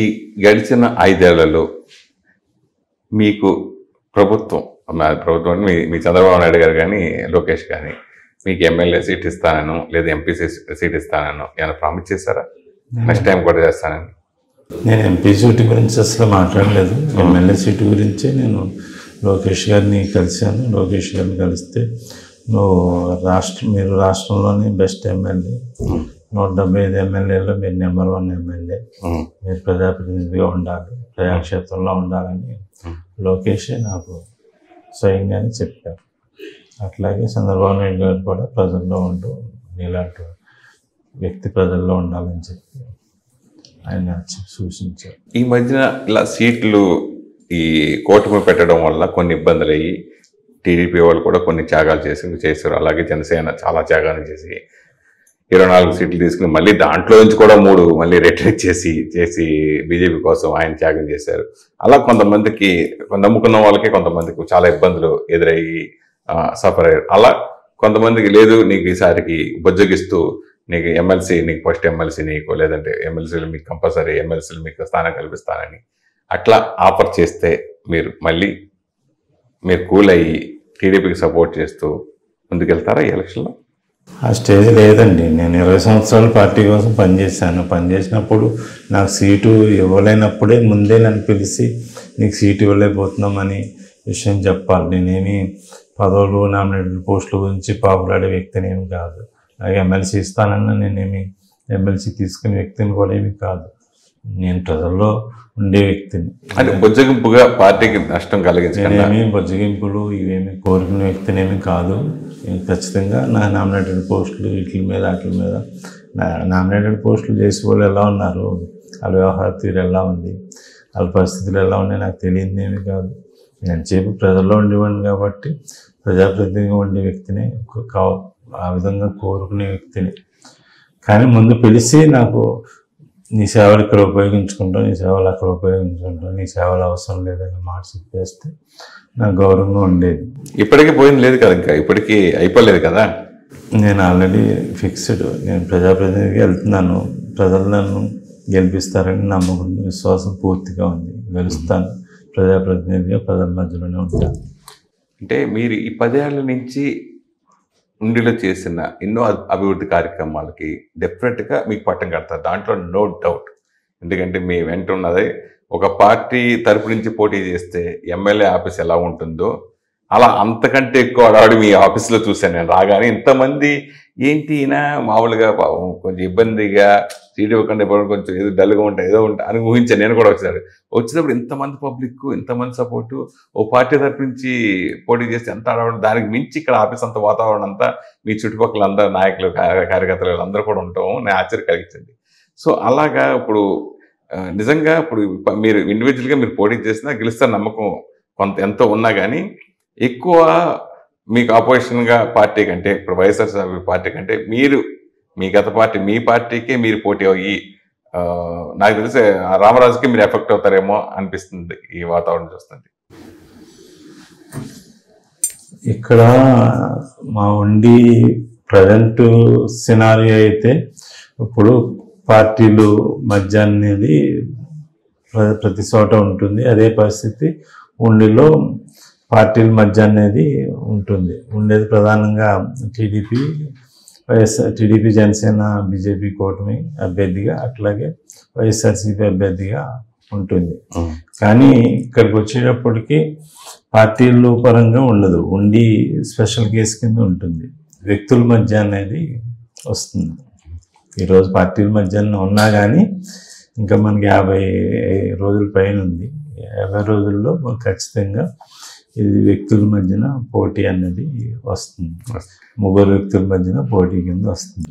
ఈ గడిచిన 5 ఏళ్లలో మీకు ప్రభుత్వం ప్రభుత్వం అంటే మీ చంద్రబాబు నాయుడు గారు కానీ లోకేష్ కానీ మీకు ఎమ్మెల్యే సీట్ ఇస్తానను లేదా ఎంపీ సీట్ ఇస్తానను ఏమైనా ప్రామిస్ చేశారా? నెక్స్ట్ టైం కూడా చేస్తానని. నేను ఎంపీ సీటు గురించి అసలు మాట్లాడలేదు. ఎమ్మెల్యే సీటు గురించే నేను లోకేష్ గారిని కలిశాను. లోకేష్ గారిని కలిస్తే మీరు రాష్ట్రంలోని బెస్ట్ ఎమ్మెల్యే, 175 ఎమ్మెల్యేలో మీరు నెంబర్ 1 ఎమ్మెల్యే, మీరు ప్రజాప్రతినిధిగా ఉండాలి, ప్రజాక్షేత్రంలో ఉండాలని లోకేషే నాకు స్వయంగానే చెప్పారు. అట్లాగే చంద్రబాబు నాయుడు గారు కూడా ప్రజల్లో ఉంటూ ఇలాంటి వ్యక్తి ప్రజల్లో ఉండాలని చెప్పి ఆయన సూచించారు. ఈ మధ్యన ఇలా సీట్లు ఈ కూటమి పెట్టడం వల్ల కొన్ని ఇబ్బందులు అయ్యి టీడీపీ వాళ్ళు కూడా కొన్ని త్యాగాలు చేశారు. అలాగే జనసేన చాలా త్యాగాలు చేసి 24 సీట్లు తీసుకుని మళ్ళీ దాంట్లో నుంచి కూడా 3 మళ్ళీ రిటైర్ చేసి బీజేపీ కోసం ఆయన త్యాగం చేశారు. అలా కొంతమందికి నమ్ముకున్న వాళ్ళకి కొంతమందికి చాలా ఇబ్బందులు ఎదురయ్యి సఫర్ అయ్యారు. అలా కొంతమందికి లేదు నీకు ఈసారికి బొజ్జగిస్తూ నీకు ఎమ్మెల్సీ, నీకు ఫస్ట్ ఎమ్మెల్సీ నీకు, లేదంటే ఎమ్మెల్సీలు మీకు కంపల్సరీ ఎమ్మెల్సీలు మీకు స్థానం కల్పిస్తానని అట్లా ఆఫర్ చేస్తే మీరు కూల్ అయ్యి టీడీపీకి సపోర్ట్ చేస్తూ ముందుకెళ్తారా ఈ ఎలక్షన్లో? ఆ స్టేజ్ లేదండి. నేను 20 సంవత్సరాలు పార్టీ కోసం పనిచేశాను. పనిచేసినప్పుడు నాకు సీటు ఇవ్వలేనప్పుడే ముందే నన్ను పిలిచి నీకు సీటు ఇవ్వలేకపోతున్నామని విషయం చెప్పాలి. నేనేమి పదవులు, నామినేటెడ్ పోస్టుల గురించి పాపులాడే వ్యక్తిని ఏమి కాదు. అలాగే ఎమ్మెల్సీ ఇస్తానన్నా నేనేమి ఎమ్మెల్సీ తీసుకునే వ్యక్తిని కూడా ఏమి కాదు. నేను ప్రజల్లో ఉండే వ్యక్తిని. అంటే బొజ్జగింపుగా పార్టీకి నష్టం నేనేమి బొజ్జగింపులు ఇవేమి కోరుకునే వ్యక్తినేమి కాదు. ఖచ్చితంగా నా నామినేటెడ్ పోస్టులు వాటి మీద నామినేటెడ్ పోస్టులు చేసే వాళ్ళు ఎలా ఉన్నారు, వాళ్ళ వ్యవహార తీరు ఎలా ఉంది, వాళ్ళ పరిస్థితులు ఎలా ఉన్నాయి నాకు తెలియదు ఏమి కాదు. నేను చెప్పి ప్రజల్లో ఉండేవాడిని కాబట్టి ప్రజాప్రతినిధిగా ఉండే వ్యక్తిని ఆ విధంగా కోరుకునే వ్యక్తిని. కానీ ముందు పిలిచి నాకు నీ సేవలు ఇక్కడ ఉపయోగించుకుంటాం, నీ సేవలు అక్కడ ఉపయోగించుకుంటాం, నీ సేవలు అవసరం లేదని మాట చెప్పేస్తే నాకు గౌరవంగా ఉండేది. ఇప్పటికీ పోయింది లేదు కదా, ఇంకా ఇప్పటికీ అయిపోలేదు కదా. నేను ఆల్రెడీ ఫిక్స్డ్. నేను ప్రజాప్రతినిధిగా వెళ్తున్నాను. ప్రజలు నన్ను గెలిపిస్తారని నమ్మకం, విశ్వాసం పూర్తిగా ఉంది. గెలుస్తాను. ప్రజాప్రతినిధిగా ప్రజల మధ్యలోనే ఉంటాను. అంటే మీరు ఈ 10 ఏళ్ల నుంచి ఉండిలో చేసిన ఎన్నో అభివృద్ధి కార్యక్రమాలకి డెఫినెట్గా మీకు పట్టం కడతారు, దాంట్లో నో డౌట్. ఎందుకంటే మీ వెంట ఉన్నది ఒక పార్టీ తరపు నుంచి పోటీ చేస్తే ఎమ్మెల్యే ఆఫీస్ ఎలా ఉంటుందో అలా అంతకంటే ఎక్కువ అడవాడి మీ ఆఫీస్లో చూశాను నేను. రాగానే ఇంతమంది ఏంటి ఈయన మామూలుగా కొంచెం ఇబ్బందిగా సీట్ ఇవ్వకుండా కొంచెం ఏదో డల్గా ఉంటాయి ఏదో ఉంటాయి అని ఊహించాను నేను కూడా. వచ్చినప్పుడు ఇంతమంది పబ్లిక్, ఇంతమంది సపోర్టు, ఓ పార్టీ తరపు నుంచి పోటీ చేస్తే ఎంత అడవడం, దానికి మించి ఇక్కడ ఆఫీస్ అంత వాతావరణం అంతా మీ చుట్టుపక్కల అందరూ నాయకులు, కార్యకర్తలు అందరూ కూడా ఉంటాం, నేను ఆశ్చర్య కలిగించింది. సో అలాగా ఇప్పుడు నిజంగా ఇప్పుడు మీరు ఇండివిజువల్గా మీరు పోటీ చేసినా గెలుస్తారు నమ్మకం ఎంతో ఉన్నా కానీ ఎక్కువ మీకు ఆపోజిషన్గా పార్టీ కంటే ఇప్పుడు వైఎస్ఆర్సీపీ పార్టీ కంటే మీ గత పార్టీ మీ పార్టీకే మీరు పోటీ అయ్యి నాకు తెలిసి రామరాజుకి మీరు ఎఫెక్ట్ అవుతారేమో అనిపిస్తుంది ఈ వాతావరణం చూస్తుంది. ఇక్కడ మా ఉండి ప్రజెంట్ సినారియో అయితే ఇప్పుడు పార్టీలు మధ్య అనేది ప్రతి చోట ఉంటుంది. అదే పరిస్థితి ఉండిలో పార్టీల మధ్య అనేది ఉంటుంది. ఉండేది ప్రధానంగా టీడీపీ జనసేన బీజేపీ కూటమి అభ్యర్థిగా, అట్లాగే వైఎస్ఆర్సీపీ అభ్యర్థిగా ఉంటుంది. కానీ ఇక్కడికి వచ్చేటప్పటికి పార్టీల పరంగా ఉండదు, ఉండి స్పెషల్ కేసు కింద ఉంటుంది. వ్యక్తుల మధ్య అనేది వస్తుంది. ఈరోజు పార్టీల మధ్య ఉన్నా కానీ ఇంకా మనకి 50 రోజుల పైన ఉంది. 50 రోజుల్లో ఖచ్చితంగా ఇది వ్యక్తుల మధ్యన పోటీ అనేది వస్తుంది. 3 వ్యక్తుల మధ్యన పోటీ కింద వస్తుంది.